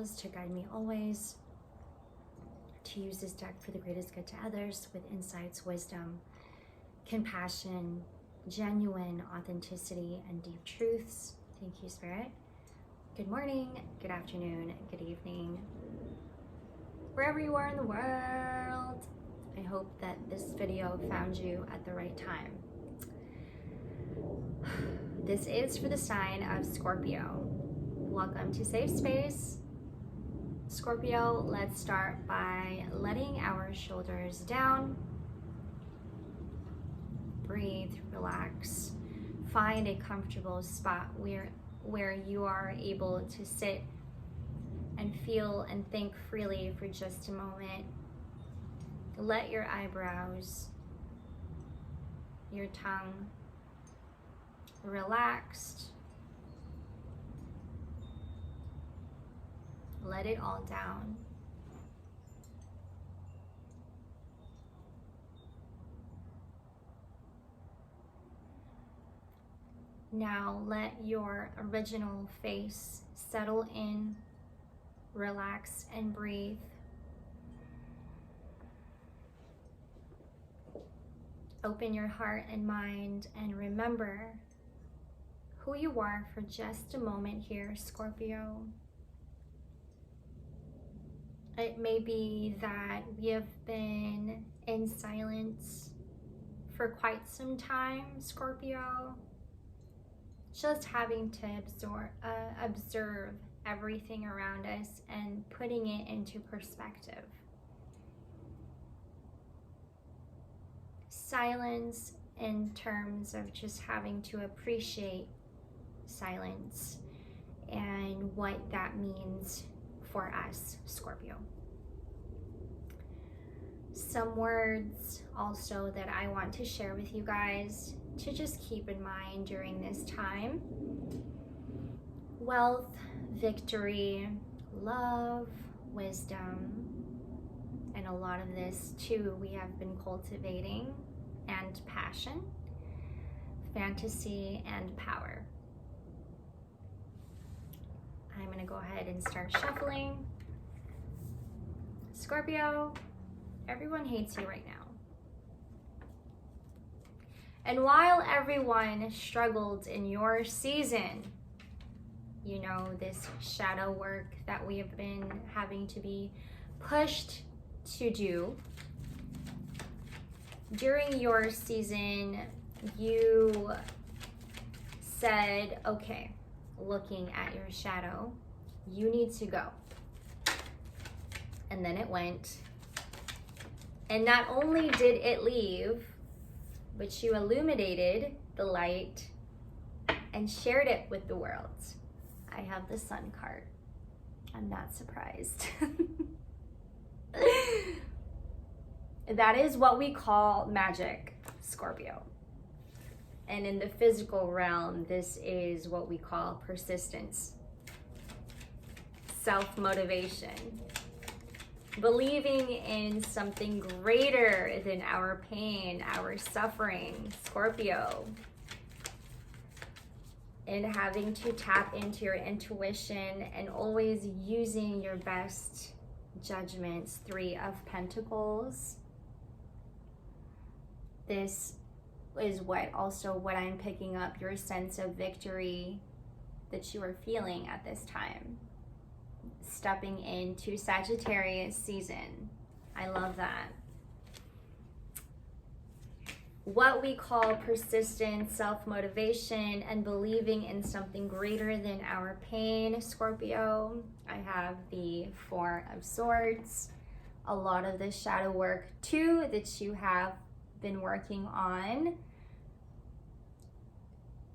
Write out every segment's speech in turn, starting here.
to guide me always, to use this deck for the greatest good to others with insights, wisdom, compassion, genuine authenticity, and deep truths. Thank you, Spirit. Good morning, good afternoon, good evening, wherever you are in the world. I hope that this video found you at the right time. This is for the sign of Scorpio. Welcome to Safe Space. Scorpio, let's start by letting our shoulders down. Breathe, relax. Find a comfortable spot where you are able to sit and feel and think freely for just a moment. Let your eyebrows, your tongue relaxed. Let it all down. Now let your original face settle in, relax, and breathe. Open your heart and mind and remember who you are for just a moment here, Scorpio. It may be that we have been in silence for quite some time, Scorpio. Just having to observe everything around us and putting it into perspective. Silence in terms of just having to appreciate silence and what that means for us, Scorpio. Some words also that I want to share with you guys to just keep in mind during this time. Wealth, victory, love, wisdom, and a lot of this too we have been cultivating, and passion, fantasy, and power. I'm going to go ahead and start shuffling. Scorpio, everyone hates you right now. And while everyone struggled in your season, you know, this shadow work that we have been having to be pushed to do, during your season, you said, okay, looking at your shadow, you need to go. And then it went. And not only did it leave, but you illuminated the light and shared it with the world. I have the Sun card. I'm not surprised. That is what we call magic, Scorpio. And in the physical realm, this is what we call persistence, self-motivation, believing in something greater than our pain, our suffering, Scorpio, and having to tap into your intuition and always using your best judgments. 3 of Pentacles. This is what I'm picking up, your sense of victory that you are feeling at this time. Stepping into Sagittarius season. I love that. What we call persistence, self-motivation, and believing in something greater than our pain, Scorpio. I have the 4 of Swords. A lot of the shadow work too that you have been working on.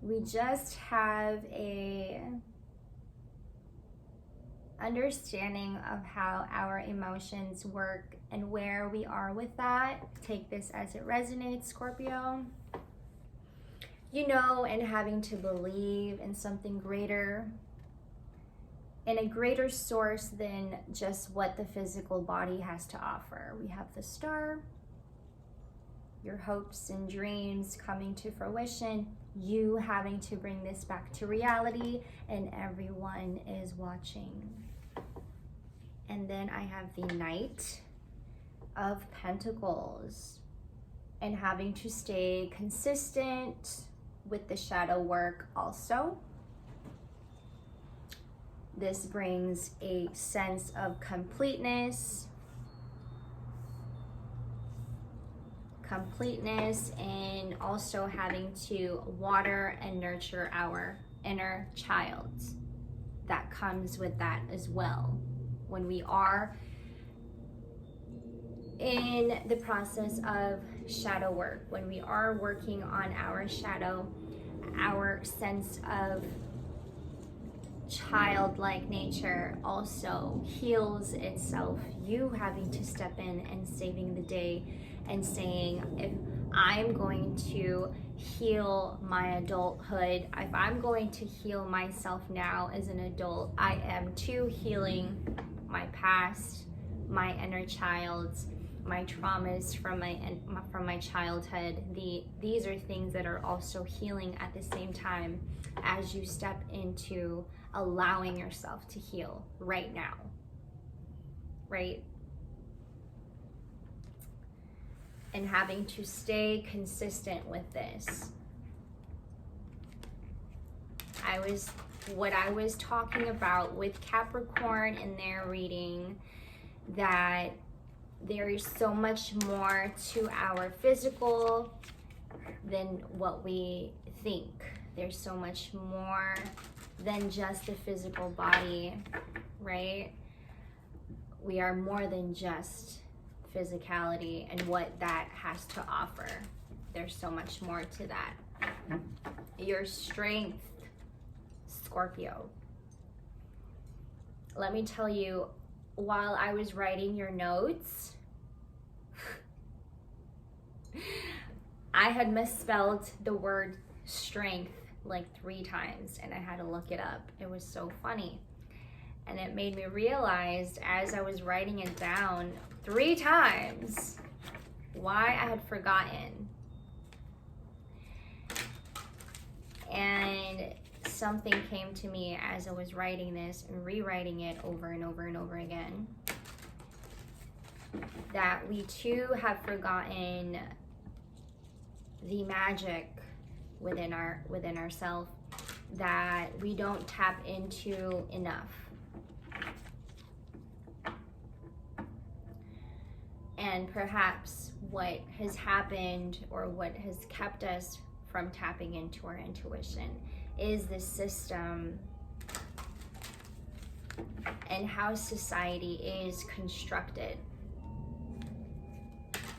We just have a understanding of how our emotions work and where we are with that. Take this as it resonates, Scorpio. You know, and having to believe in something greater, in a greater source than just what the physical body has to offer. We have the Star, your hopes and dreams coming to fruition, you having to bring this back to reality, and everyone is watching. And then I have the Knight of Pentacles, and having to stay consistent with the shadow work also. This brings a sense of completeness, and also having to water and nurture our inner child. That comes with that as well. When we are in the process of shadow work, when we are working on our shadow, our sense of childlike nature also heals itself. You having to step in and saving the day and saying, if I'm going to heal my adulthood, if I'm going to heal myself now as an adult, I am too healing my past, my inner child, my traumas from my childhood. These are things that are also healing at the same time as you step into allowing yourself to heal right now, right? And having to stay consistent with this. What I was talking about with Capricorn in their reading, that there is so much more to our physical than what we think. There's so much more than just the physical body, right? We are more than just physicality and what that has to offer. There's so much more to that. Your strength, Scorpio. Let me tell you, while I was writing your notes, I had misspelled the word strength like 3 times, and I had to look it up. It was so funny. And it made me realize, as I was writing it down 3 times, why I had forgotten. And something came to me as I was writing this and rewriting it over and over and over again, that we too have forgotten the magic within ourselves that we don't tap into enough. And perhaps what has happened, or what has kept us from tapping into our intuition, is the system and how society is constructed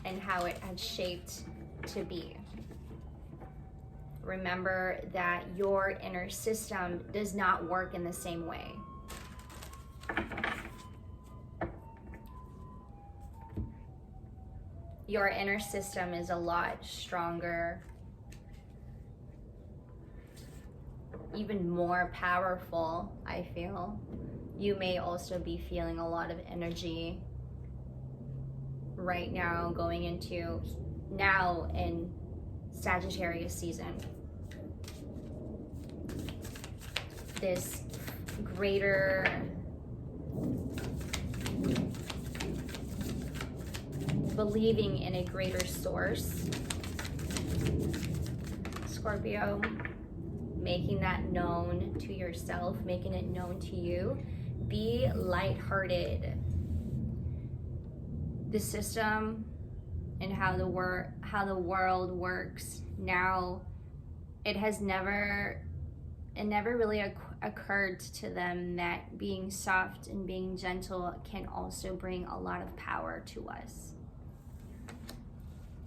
and how it has shaped to be. Remember that your inner system does not work in the same way. Your inner system is a lot stronger, even more powerful, I feel. You may also be feeling a lot of energy right now, going into now in Sagittarius season. This greater believing in a greater source, Scorpio, making that known to yourself, making it known to you. Be lighthearted. The system and how the world works now, it never really occurred to them that being soft and being gentle can also bring a lot of power to us.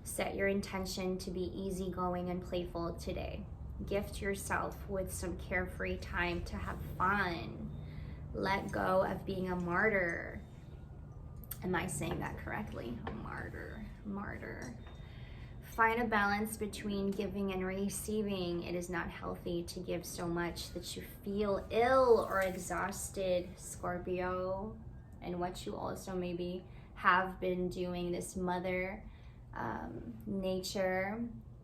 Set your intention to be easygoing and playful today. Gift yourself with some carefree time to have fun. Let go of being a martyr. Am I saying that correctly? A martyr. Find a balance between giving and receiving. It is not healthy to give so much that you feel ill or exhausted, Scorpio. And what you also maybe have been doing, this mother nature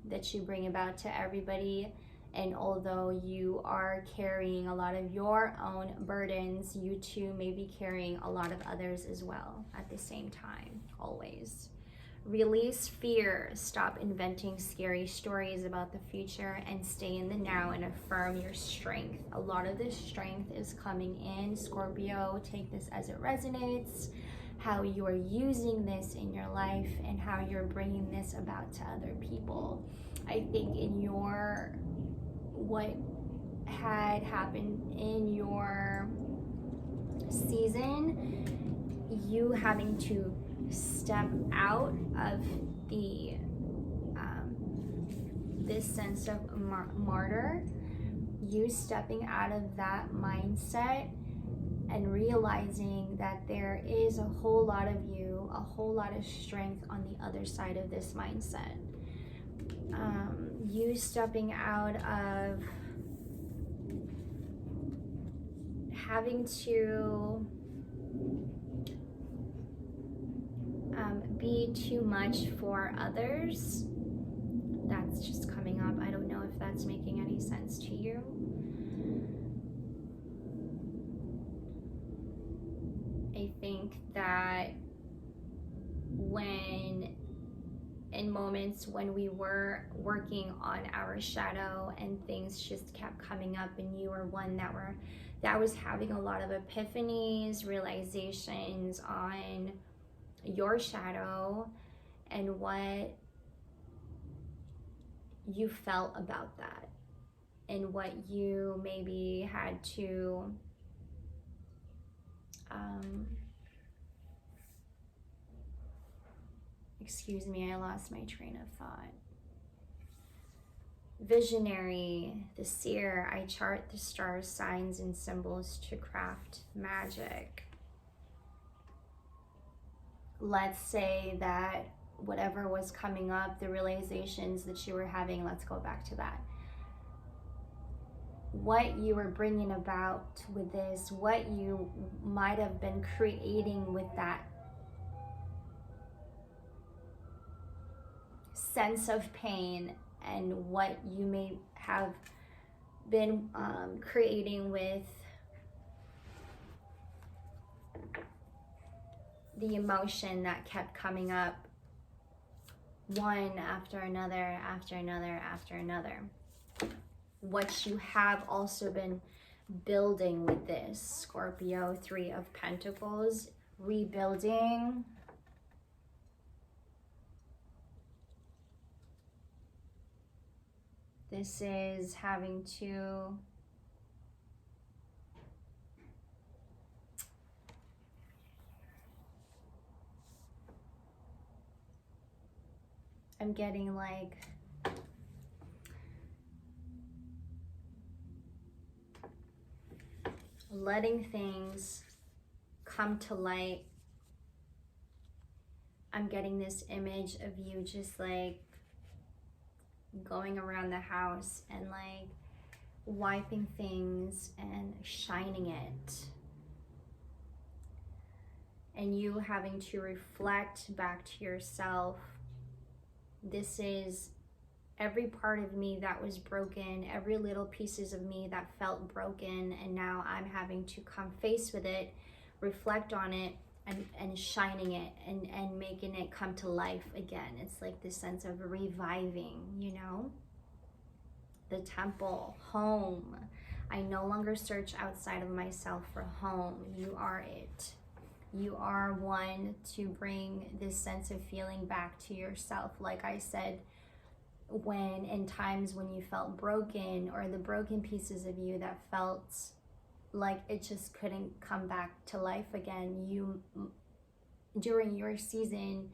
that you bring about to everybody, And although you are carrying a lot of your own burdens, you too may be carrying a lot of others as well at the same time, always. Release fear. Stop inventing scary stories about the future and stay in the now and affirm your strength. A lot of this strength is coming in, Scorpio. Take this as it resonates. How you are using this in your life and how you're bringing this about to other people. I think in your, what had happened in your season, you having to step out of the this sense of martyr, you stepping out of that mindset and realizing that there is a whole lot of you, a whole lot of strength on the other side of this mindset. You stepping out of having to be too much for others. That's just coming up. I don't know if that's making any sense to you. I think that when in moments when we were working on our shadow and things just kept coming up, and you were one that was having a lot of epiphanies, realizations on your shadow and what you felt about that and what you maybe had to excuse me, I lost my train of thought. Visionary, the seer, I chart the stars, signs, and symbols to craft magic. Let's say that whatever was coming up, the realizations that you were having, let's go back to that. What you were bringing about with this, what you might have been creating with that sense of pain, and what you may have been creating with the emotion that kept coming up, one after another, after another, after another. What you have also been building with this, Scorpio, 3 of Pentacles, rebuilding. This is having to I'm getting like letting things come to light. I'm getting this image of you just like going around the house and like wiping things and shining it, and you having to reflect back to yourself. This is every part of me that was broken, every little pieces of me that felt broken, and now I'm having to come face with it, reflect on it, and shining it and making it come to life again. It's like this sense of reviving, you know? The temple, home. I no longer search outside of myself for home. You are it. You are one to bring this sense of feeling back to yourself. Like I said, when in times when you felt broken, or the broken pieces of you that felt like it just couldn't come back to life again, you, during your season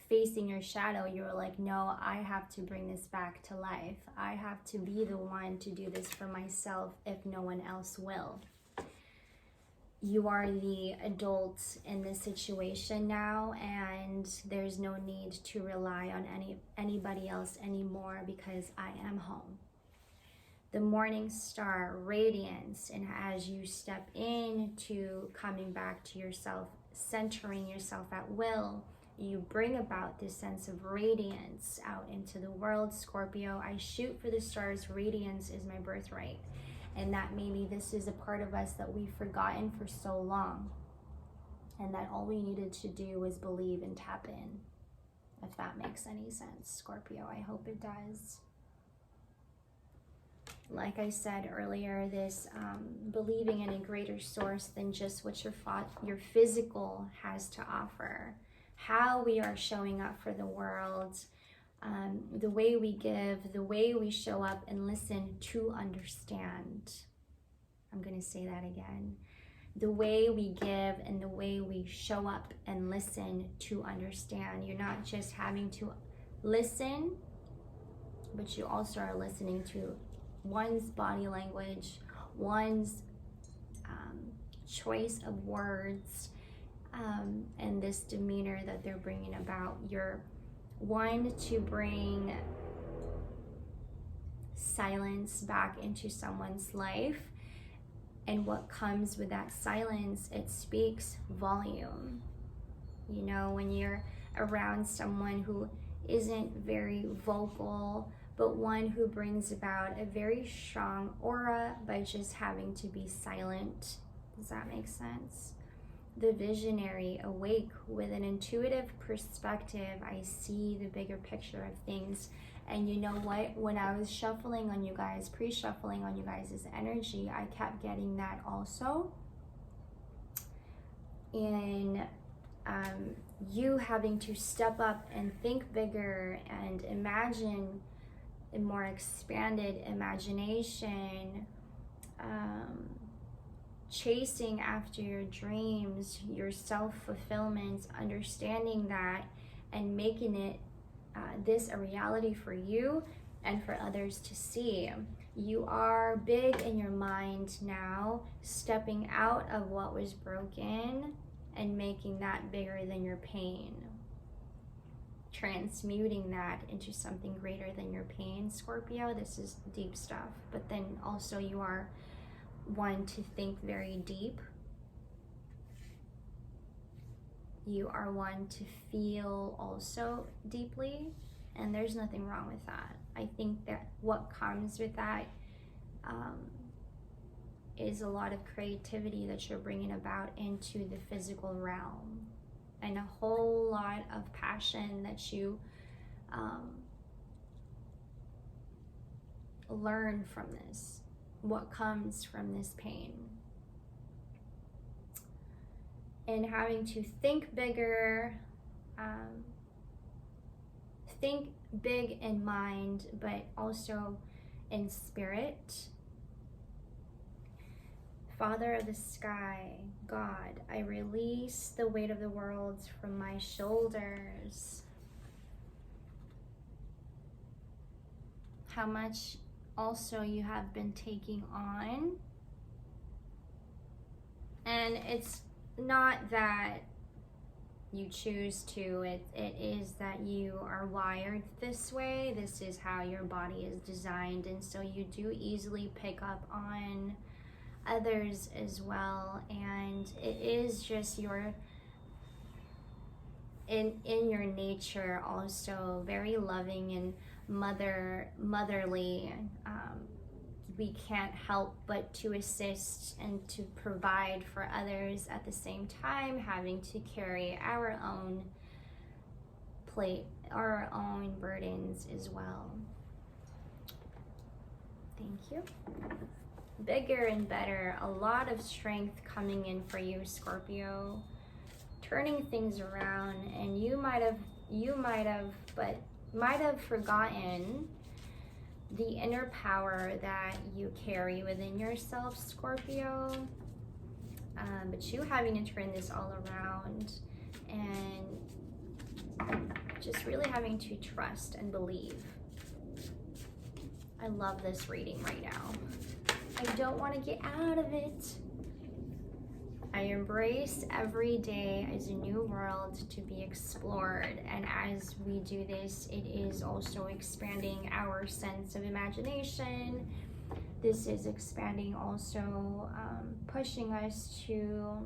facing your shadow, you were like, no, I have to bring this back to life. I have to be the one to do this for myself if no one else will. You are the adult in this situation now, and there's no need to rely on anybody else anymore, because I am home. The morning star, radiance, and as you step into coming back to yourself, centering yourself at will, you bring about this sense of radiance out into the world, Scorpio. I shoot for the stars. Radiance is my birthright. And that maybe this is a part of us that we've forgotten for so long. And that all we needed to do was believe and tap in. If that makes any sense, Scorpio. I hope it does. Like I said earlier, this believing in a greater source than just what your physical has to offer. How we are showing up for the world, the way we give, the way we show up and listen to understand. I'm going to say that again. The way we give and the way we show up and listen to understand. You're not just having to listen, but you also are listening to one's body language, one's choice of words, and this demeanor that they're bringing about. You're one to bring silence back into someone's life, and what comes with that silence, it speaks volume. You know, when you're around someone who isn't very vocal, but one who brings about a very strong aura by just having to be silent. Does that make sense? The visionary, awake with an intuitive perspective. I see the bigger picture of things. And you know what? When I was shuffling on you guys, pre-shuffling on you guys' energy, I kept getting that also. In you having to step up and think bigger and imagine a more expanded imagination, chasing after your dreams, your self-fulfillment, understanding that and making it this a reality for you and for others to see. You are big in your mind now, stepping out of what was broken and making that bigger than your pain. Transmuting that into something greater than your pain, Scorpio. This is deep stuff. But then also you are one to think very deep. You are one to feel also deeply, and there's nothing wrong with that. I think that what comes with that is a lot of creativity that you're bringing about into the physical realm, and a whole lot of passion that you learn from this, what comes from this pain. And having to think bigger, think big in mind, but also in spirit. Father of the sky, God, I release the weight of the world from my shoulders. How much also you have been taking on. And it's not that you choose to, it is that you are wired this way. This is how your body is designed, and so you do easily pick up on others as well. And it is just your in your nature also very loving and motherly. We can't help but to assist and to provide for others at the same time, having to carry our own plate, our own burdens as well. Thank you. Bigger and better, a lot of strength coming in for you, Scorpio, turning things around. And you might have forgotten the inner power that you carry within yourself, Scorpio, but you having to turn this all around and just really having to trust and believe. I love this reading right now. I don't want to get out of it. I embrace every day as a new world to be explored, and as we do this, it is also expanding our sense of imagination. This is expanding also, pushing us to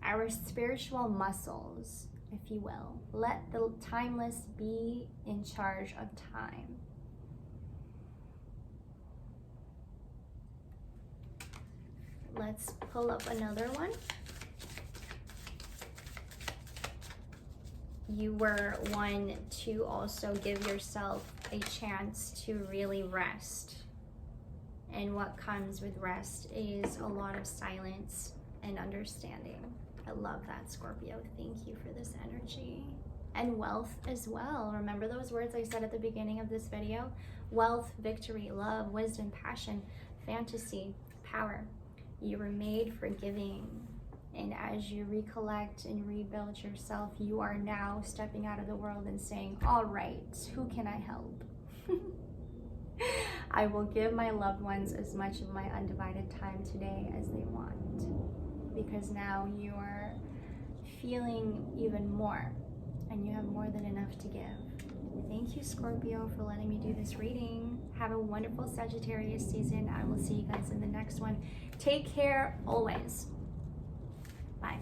our spiritual muscles. if you will. Let the timeless be in charge of time. Let's pull up another one. You were one to also give yourself a chance to really rest. And what comes with rest is a lot of silence and understanding. I love that, Scorpio. Thank you for this energy. And wealth as well. Remember those words I said at the beginning of this video? Wealth, victory, love, wisdom, passion, fantasy, power. You were made for giving. And as you recollect and rebuild yourself, you are now stepping out of the world and saying, all right, who can I help? I will give my loved ones as much of my undivided time today as they want. Because now you are feeling even more, and you have more than enough to give. Thank you, Scorpio, for letting me do this reading. Have a wonderful Sagittarius season. I will see you guys in the next one. Take care always. Bye.